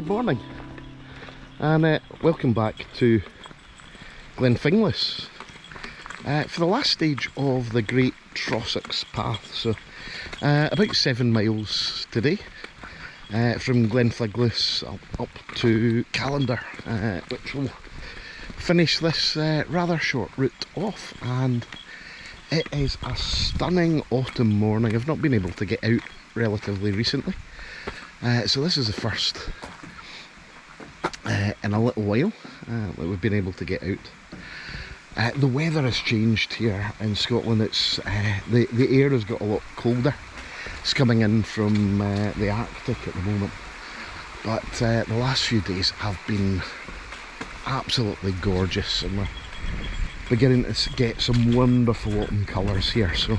Good morning, and welcome back to Glen Finglas for the last stage of the Great Trossachs path. So about 7 miles today from Glen Finglas up to Callander, which will finish this rather short route off. And it is a stunning autumn morning. I've not been able to get out relatively recently, so this is the first in a little while that we've been able to get out. The weather has changed here in Scotland. It's the air has got a lot colder. It's coming in from the Arctic at the moment, but the last few days have been absolutely gorgeous, and we're beginning to get some wonderful autumn colours here, so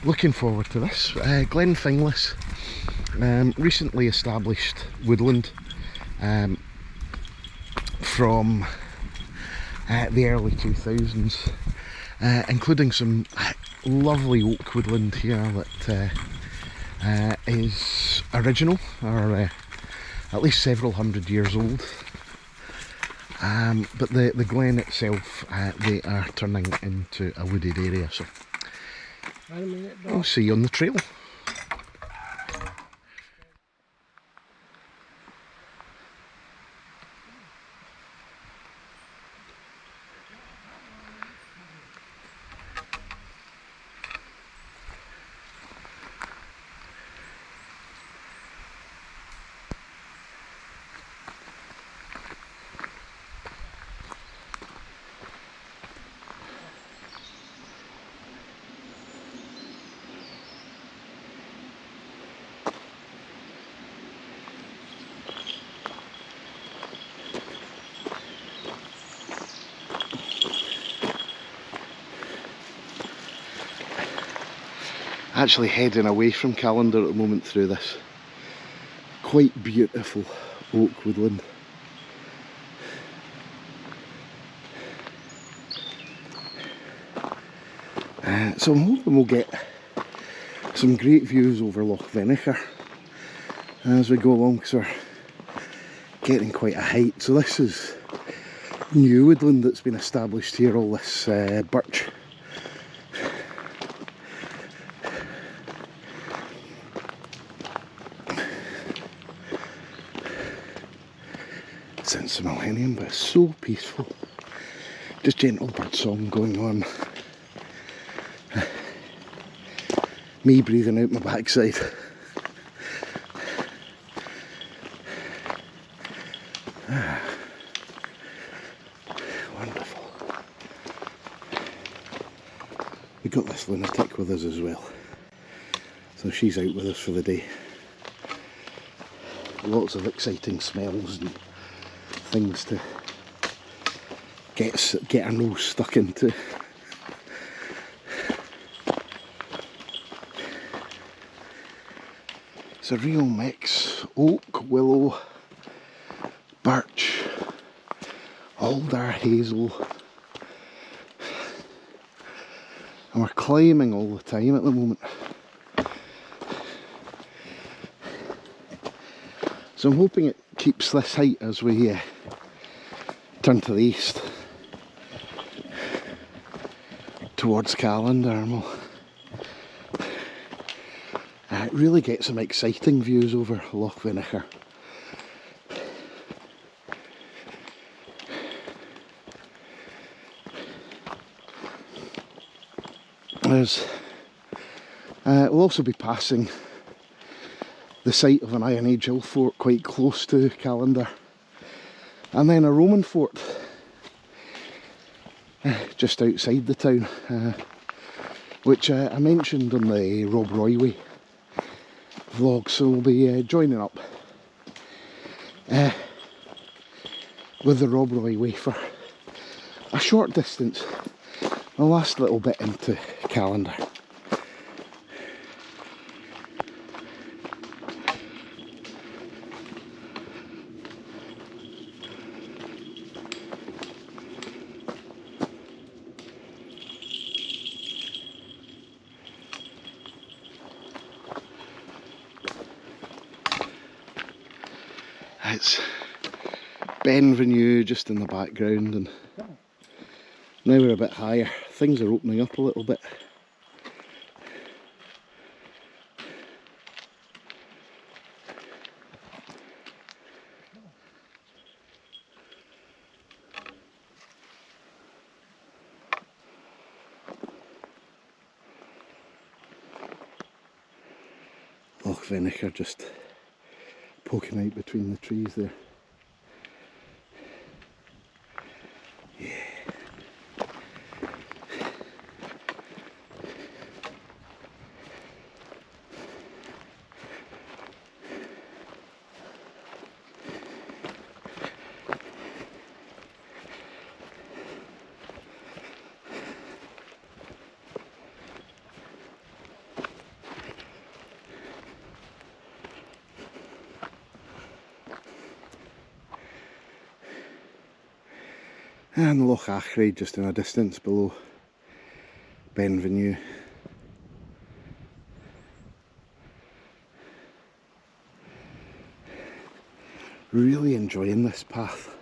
looking forward to this. Glen Finglas, recently established woodland from the early 2000s, including some lovely oak woodland here that is original, or at least several hundred years old. But the glen itself, they are turning into a wooded area, so I'll see you on the trail. Actually heading away from Callander at the moment through this quite beautiful oak woodland. So I'm hoping we'll get some great views over Loch Venacher as we go along, because we're getting quite a height. So this is new woodland that's been established here, all this birch. Since the millennium, but it's so peaceful. Just gentle bird song going on. Me breathing out my backside. Wonderful. We got this lunatic with us as well, so she's out with us for the day. Lots of exciting smells and things to get our nose stuck into. It's a real mix: oak, willow, birch, alder, hazel, and we're climbing all the time at the moment. So I'm hoping it keeps this height as we turn to the east towards Callander, and we'll really get some exciting views over Loch Venacher. We'll also be passing the site of an Iron Age hill fort quite close to Callander, and then a Roman fort just outside the town, which I mentioned on the Rob Royway vlog, so we'll be joining up with the Rob Royway for a short distance, the last little bit into Callander. It's Benvenue just in the background, and now we're a bit higher. Things are opening up a little bit. Loch Venacher just poking out between the trees there. Yeah. And Loch Achray just in a distance below Benvenue. Really enjoying this path.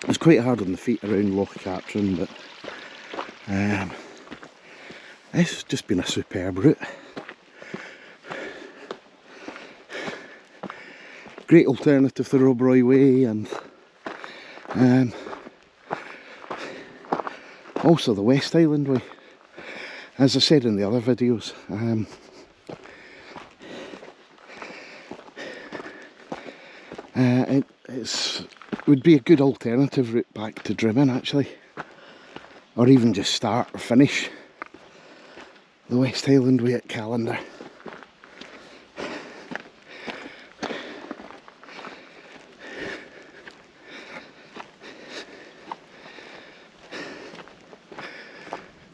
It's quite hard on the feet around Loch Catron, but it's just been a superb route. Great alternative to the Rob Roy Way, and also the West Highland Way. As I said in the other videos, it would be a good alternative route back to Drimmen actually, or even just start or finish the West Highland Way at Callander.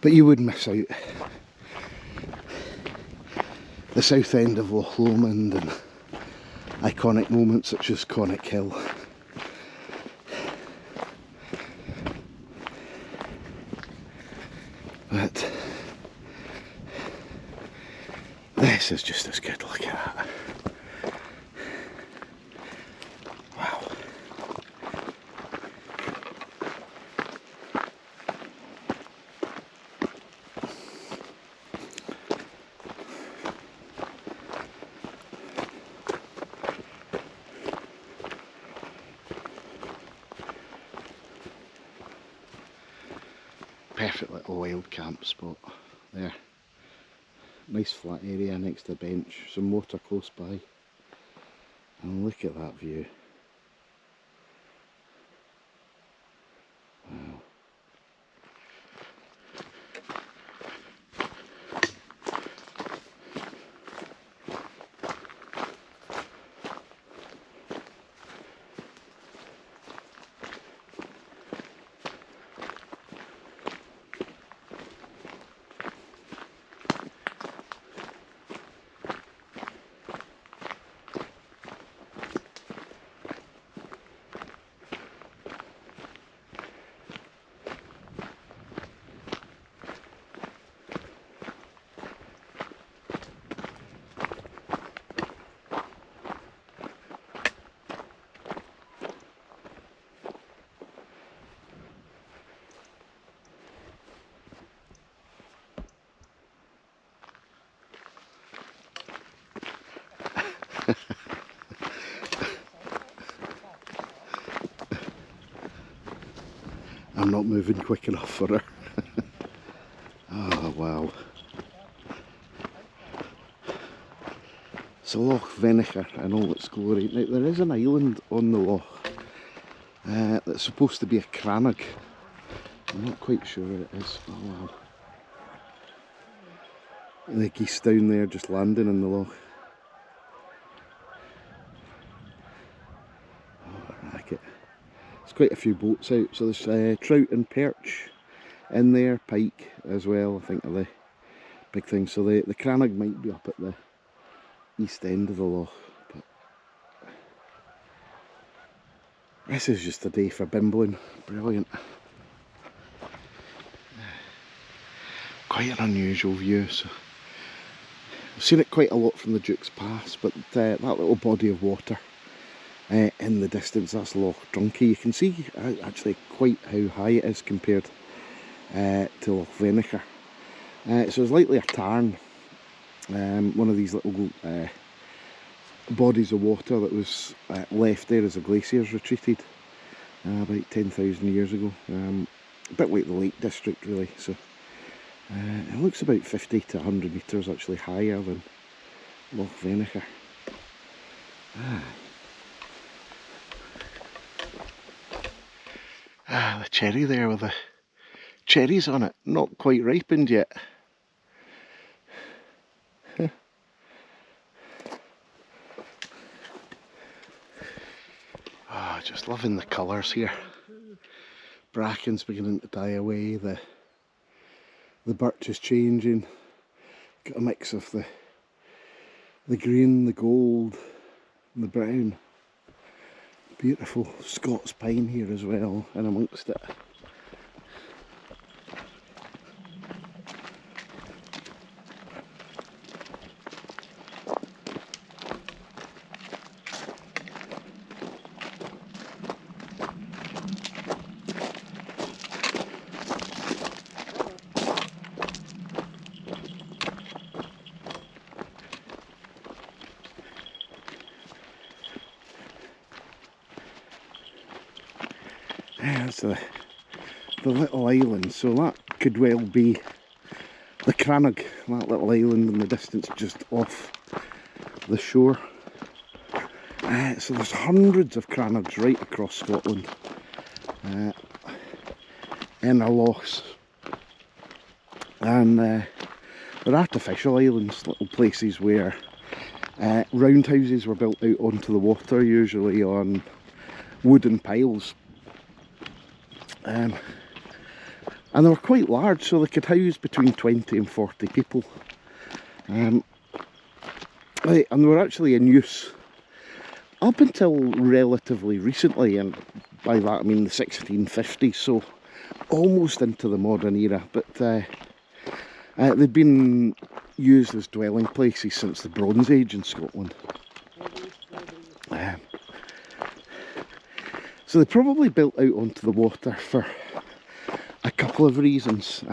But you would miss out the south end of Loch Lomond and iconic moments such as Connick Hill. But this is just as good, look at that. Wow. Perfect little wild camp spot there. Nice flat area next to the bench, some water close by, and look at that view. Wow. I'm not moving quick enough for her. Oh wow. So Loch Venacher in all its glory. Now there is an island on the loch that's supposed to be a crannog. I'm not quite sure where it is. Oh wow. The geese down there just landing in the loch. Oh, I like it. There's quite a few boats out, so there's trout and perch in there, pike as well, I think are the big things. So the crannog might be up at the east end of the loch, but this is just a day for bimbling. Brilliant. Quite an unusual view, so I've seen it quite a lot from the Duke's Pass, but that little body of water in the distance, that's Loch Drunkie. You can see actually quite how high it is compared to Loch Venacher. So it's likely a tarn, one of these little bodies of water that was left there as the glaciers retreated about 10,000 years ago. A bit like the Lake District really, so it looks about 50 to 100 metres actually higher than Loch Venacher. The cherry there with the cherries on it, not quite ripened yet. Just loving the colours here. Bracken's beginning to die away, the birch is changing. Got a mix of the green, the gold and the brown. Beautiful Scots pine here as well, and amongst it. There's the little island, so that could well be the Crannog, that little island in the distance just off the shore. So there's hundreds of Crannogs right across Scotland in our lochs, and they're artificial islands, little places where roundhouses were built out onto the water, usually on wooden piles. And they were quite large, so they could house between 20 and 40 people. And they were actually in use up until relatively recently, and by that I mean the 1650s, so almost into the modern era. But they'd been used as dwelling places since the Bronze Age in Scotland. So they probably built out onto the water for a couple of reasons.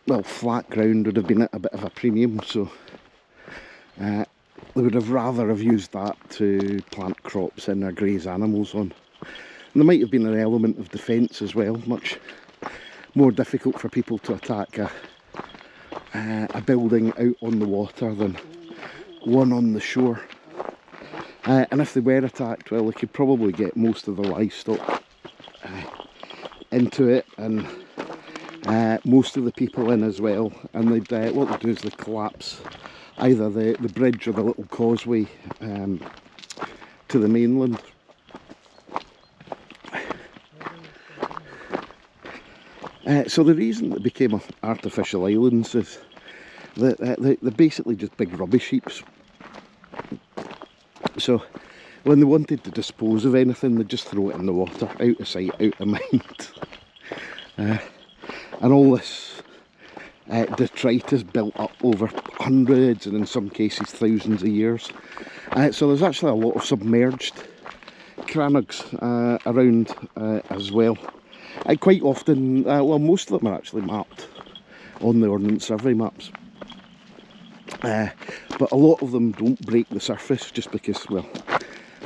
Well, flat ground would have been at a bit of a premium, so they would have rather have used that to plant crops in or graze animals on. And there might have been an element of defence as well, much more difficult for people to attack a building out on the water than one on the shore. And if they were attacked, well, they could probably get most of the livestock into it, and most of the people in as well. And they'd what they do is they collapse either the bridge or the little causeway to the mainland. So the reason they became artificial islands is that they're basically just big rubbish heaps. So when they wanted to dispose of anything, they'd just throw it in the water, out of sight, out of mind. And all this detritus built up over hundreds and in some cases thousands of years. So there's actually a lot of submerged Crannogs around as well. Quite often, well, most of them are actually mapped on the Ordnance Survey maps. But a lot of them don't break the surface just because, well,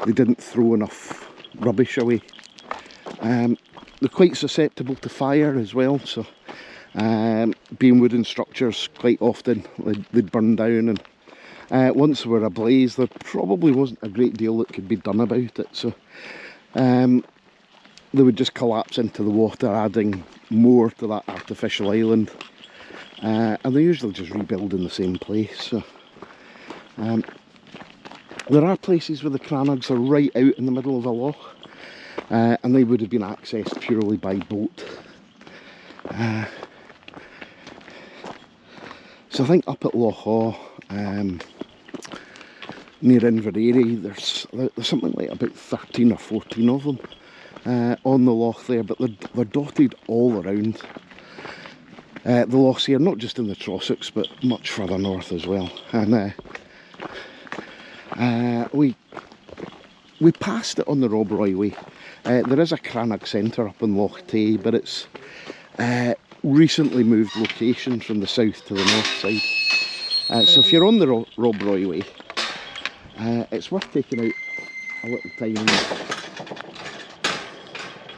they didn't throw enough rubbish away. They're quite susceptible to fire as well, so being wooden structures, quite often they'd burn down, and once they were ablaze there probably wasn't a great deal that could be done about it, so they would just collapse into the water, adding more to that artificial island. And they usually just rebuild in the same place. So there are places where the Crannogs are right out in the middle of a loch, and they would have been accessed purely by boat. So I think up at Loch Awe, near Inverary, there's something like about 13 or 14 of them on the loch there, but they're dotted all around. the loss here, not just in the Trossachs but much further north as well. And we passed it on the Rob Roy Way. There is a Cranach Centre up in Loch Tay, but it's recently moved location from the south to the north side. So if you're on the Rob Roy Way, it's worth taking out a little time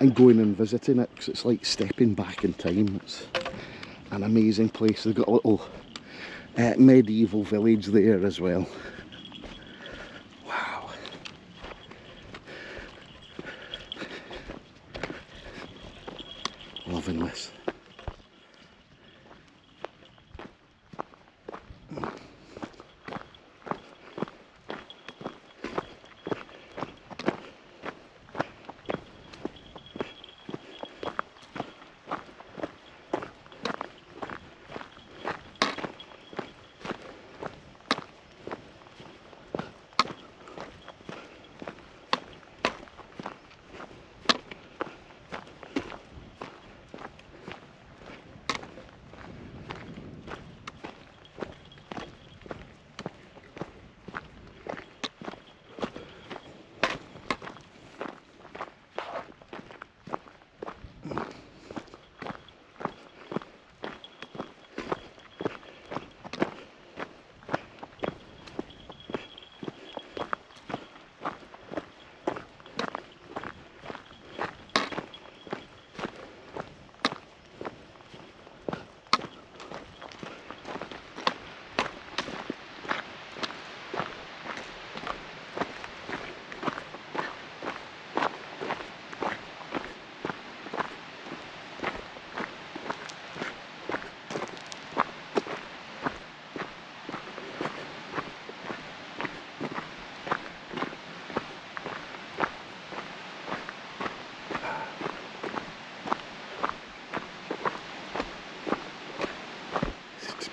and going and visiting it, because it's like stepping back in time. It's an amazing place. They've got a little medieval village there as well. Wow. Loving this.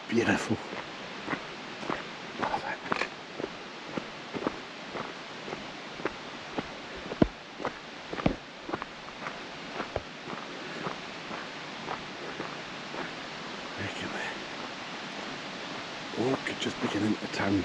Beautiful. Love it. Look at that. Oh, could just beginning to turn.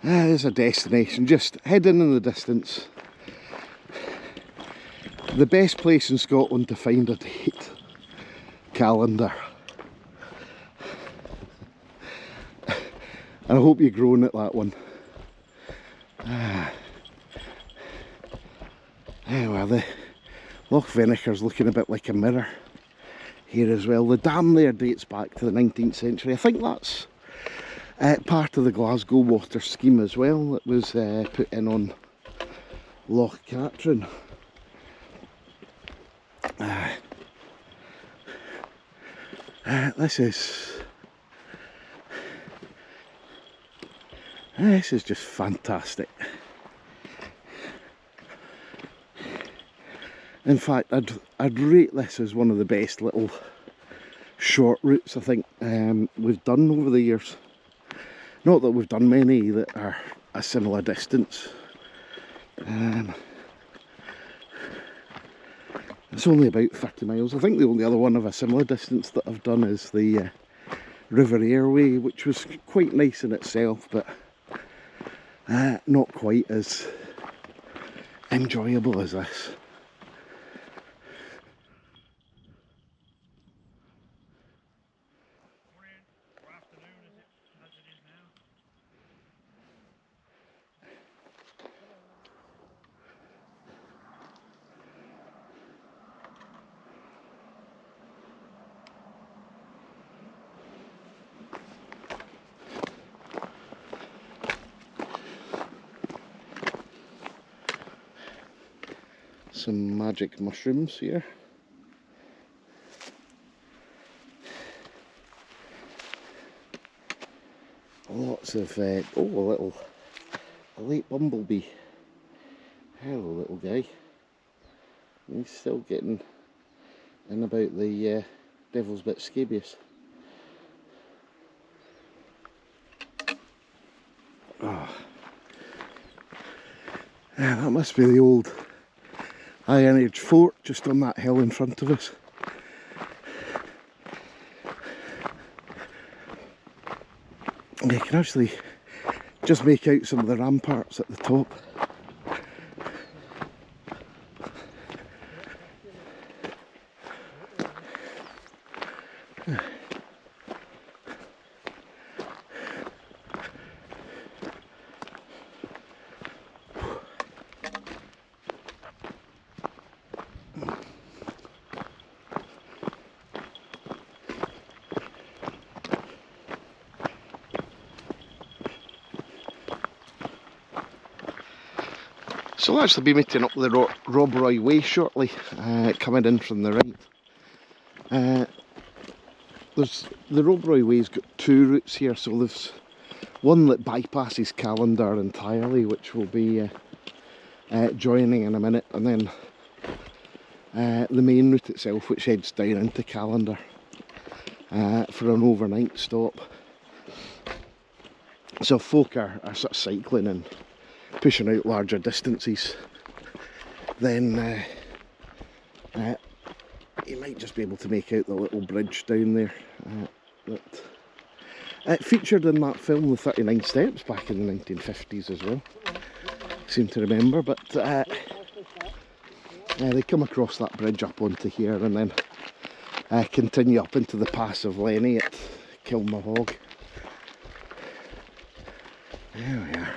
There's a destination just hidden in the distance. The best place in Scotland to find a date. Callander. And I hope you're growing at that one. Well, the Loch Venacher's looking a bit like a mirror here as well. The dam there dates back to the 19th century. I think that's part of the Glasgow water scheme as well that was put in on Loch Katrine. This is just fantastic. In fact, I'd rate this as one of the best little short routes I think we've done over the years. Not that we've done many that are a similar distance. It's only about 30 miles. I think the only other one of a similar distance that I've done is the River Airway, which was quite nice in itself, but not quite as enjoyable as this. Some magic mushrooms here. Lots of, oh, a late bumblebee. Hello, little guy. He's still getting in about the devil's bit scabious. Oh. Yeah, that must be the old Iron Age fort just on that hill in front of us. You can actually just make out some of the ramparts at the top. So we'll actually be meeting up the Rob Roy Way shortly, coming in from the right. There's the Rob Roy Way's got two routes here, so there's one that bypasses Callander entirely, which we'll be joining in a minute, and then the main route itself, which heads down into Callander for an overnight stop. So folk are sort of cycling and pushing out larger distances, then you might just be able to make out the little bridge down there that featured in that film, The 39 Steps, back in the 1950s as well, I seem to remember. But they come across that bridge up onto here and then continue up into the Pass of Lenny at Kilmahog. There we are.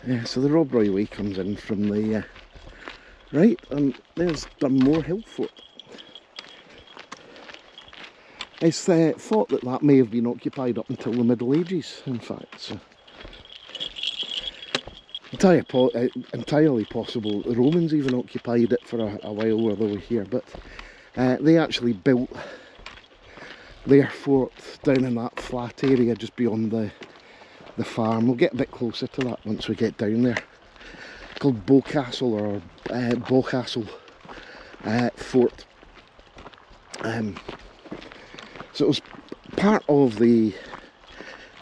Yeah, so the Rob Roy Way comes in from the right, and there's Dunmore Hill Fort. It's thought that that may have been occupied up until the Middle Ages, in fact. So entirely possible the Romans even occupied it for a while while they were here, but they actually built their fort down in that flat area just beyond the farm. We'll get a bit closer to that once we get down there. Called Boscastle or Boscastle Fort. So it was part of the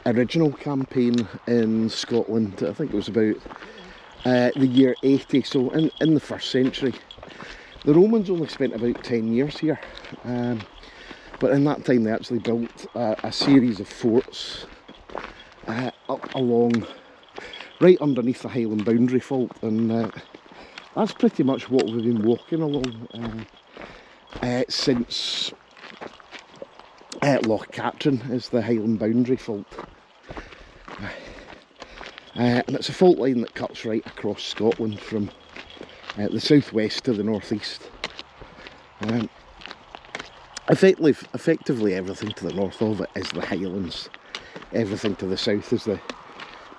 original campaign in Scotland. I think it was about the year 80, so in the 1st century. The Romans only spent about 10 years here, but in that time they actually built a series of forts up along, right underneath the Highland boundary fault, and that's pretty much what we've been walking along since Loch Catrin is the Highland boundary fault. And it's a fault line that cuts right across Scotland from the southwest to the northeast. Effectively everything to the north of it is the Highlands. Everything to the south is the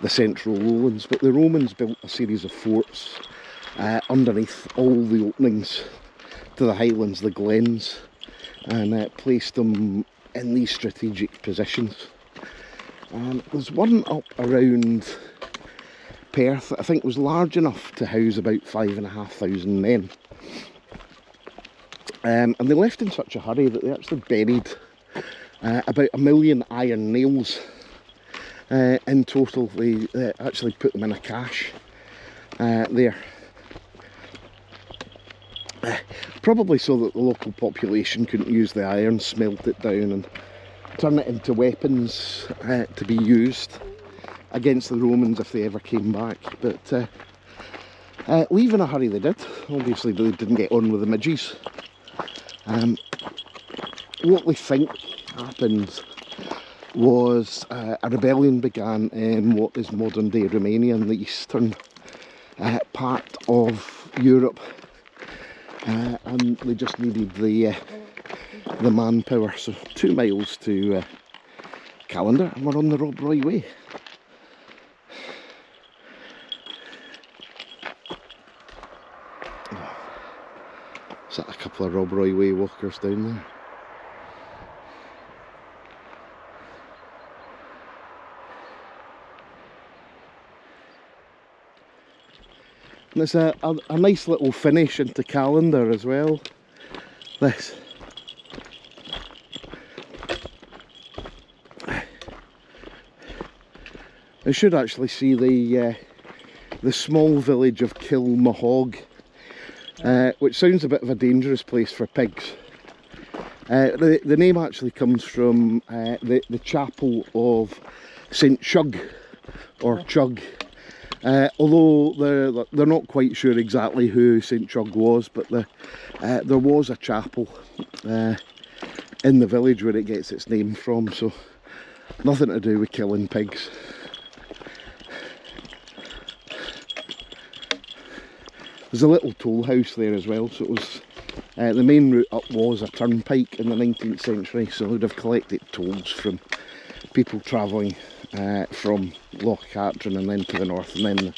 central lowlands, but the Romans built a series of forts underneath all the openings to the Highlands, the glens, and placed them in these strategic positions. There's one up around Perth that I think was large enough to house about 5,500 men. And they left in such a hurry that they actually buried about 1 million iron nails in total. They actually put them in a cache there. Probably so that the local population couldn't use the iron, smelt it down, turn it into weapons to be used against the Romans if they ever came back. But leave in a hurry they did. Obviously they didn't get on with the midges. What we think happened was a rebellion began in what is modern day Romania, in the eastern part of Europe, and they just needed the manpower. So 2 miles to Callander, and we're on the Rob Roy Way. Is that a couple of Rob Roy Way walkers down there? And it's a nice little finish into Callander as well, this. I should actually see the small village of Kilmahog, which sounds a bit of a dangerous place for pigs. The name actually comes from the chapel of St Chug, or Chug. Although they're not quite sure exactly who St Chug was, but there was a chapel in the village where it gets its name from, so nothing to do with killing pigs. There's a little toll house there as well, so it was the main route up was a turnpike in the 19th century, so it would have collected tolls from people travelling from Loch Catrin and then to the north and then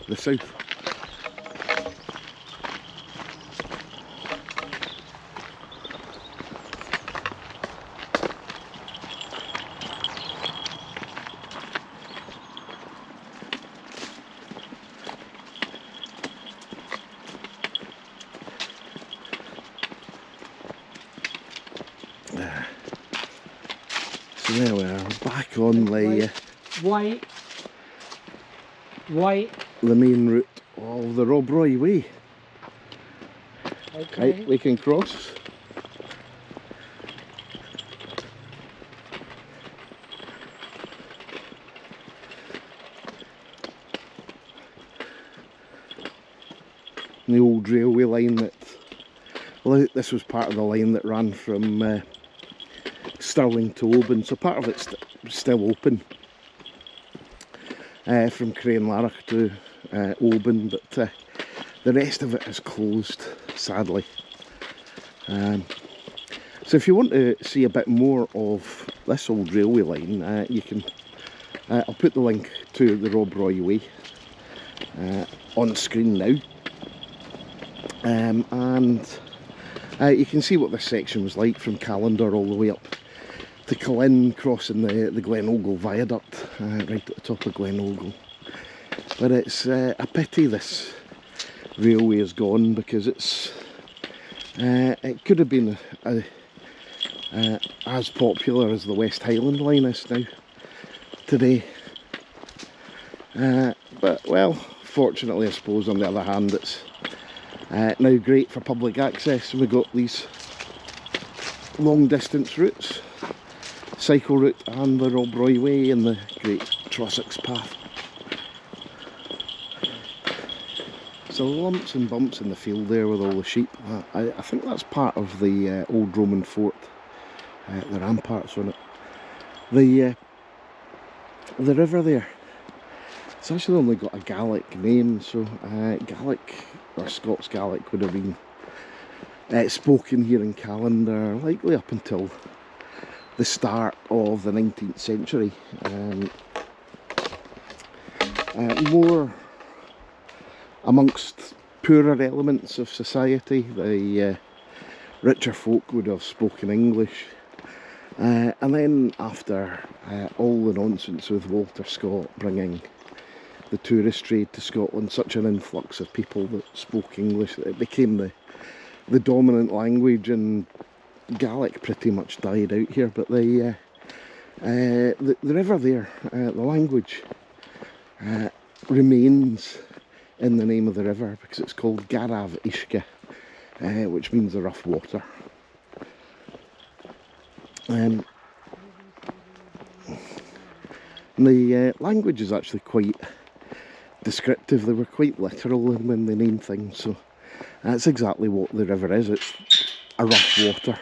the south. So there we are, back on the the main route of the Rob Roy Way. Okay. Right, we can cross. The old railway line that, well, this was part of the line that ran from Stirling to Oban, so part of it's still open from Craiglanlarach to Oban, but the rest of it is closed, sadly. So if you want to see a bit more of this old railway line, you can, I'll put the link to the Rob Roy Way on screen now, and you can see what this section was like from Callander all the way up to Cullen, crossing the Glen Viaduct, right at the top of Glen. But it's a pity this railway is gone, because it could have been as popular as the West Highland line is now today. But well, fortunately I suppose on the other hand it's now great for public access. We've got these long distance routes, cycle route and the Rob Roy Way and the Great Trossachs path. So lumps and bumps in the field there with all the sheep. I think that's part of the old Roman fort, the ramparts on it. The river there, it's actually only got a Gaelic name, so Gaelic or Scots Gaelic would have been spoken here in Callander likely up until the start of the 19th century. More amongst poorer elements of society, the richer folk would have spoken English. And then after all the nonsense with Walter Scott bringing the tourist trade to Scotland, such an influx of people that spoke English that it became the dominant language, and Gaelic pretty much died out here. But the river there, the language remains in the name of the river, because it's called Garav Ishka, which means the rough water. And the language is actually quite descriptive. They were quite literal when they named things, so that's exactly what the river is. It's a rough water.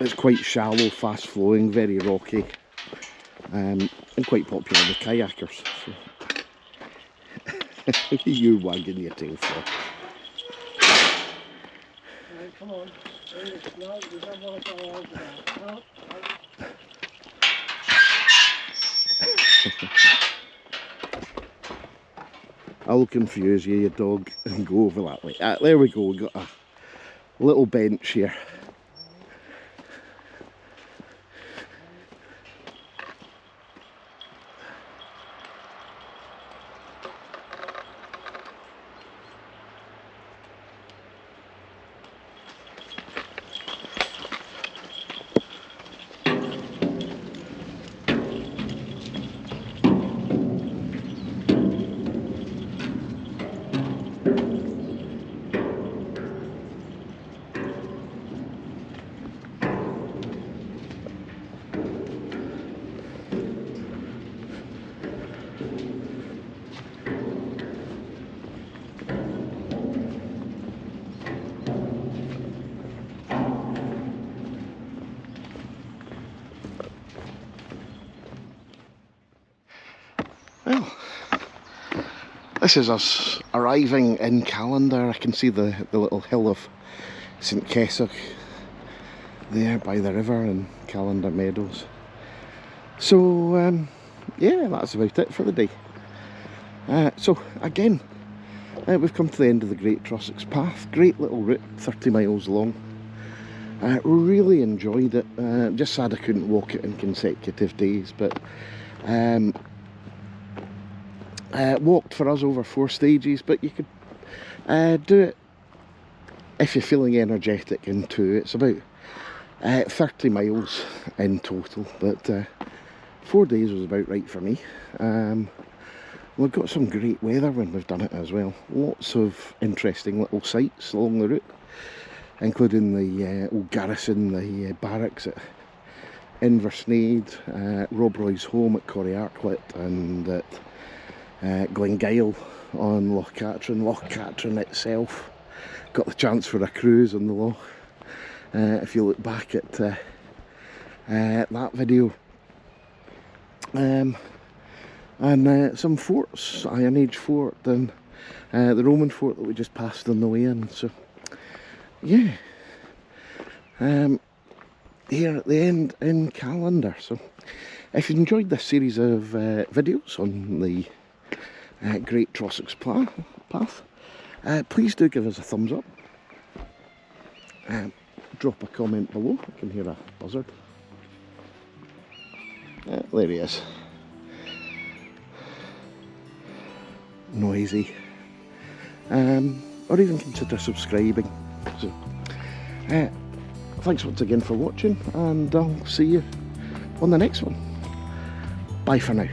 It's quite shallow, fast flowing, very rocky, and quite popular with kayakers. So. You wagging your tail for. Right, come on. No, we don't want to go over that. No. I'll confuse you, dog, and go over that way. There we go, we've got a little bench here. Well, this is us arriving in Callander. I can see the little hill of St Cassach there by the river and Callander Meadows. So yeah, that's about it for the day. So again, we've come to the end of the Great Trossachs path. Great little route, 30 miles long. Really enjoyed it. Just sad I couldn't walk it in consecutive days, but walked for us over 4 stages, but you could do it if you're feeling energetic in 2. It's about 30 miles in total, but 4 days was about right for me. We've got some great weather when we've done it as well. Lots of interesting little sights along the route, including the old garrison, the barracks at Inversnaid, Rob Roy's home at Corryarclet, and at Glengyle on Loch Catrin. Loch Catrin itself, got the chance for a cruise on the loch. If you look back at that video. And some forts, Iron Age fort and the Roman fort that we just passed on the way in. So yeah, here at the end in Callander. So if you enjoyed this series of videos on the Great Trossachs path, please do give us a thumbs up. Drop a comment below. I can hear a buzzard. There he is. Noisy. Or even consider subscribing. So, thanks once again for watching, and I'll see you on the next one. Bye for now.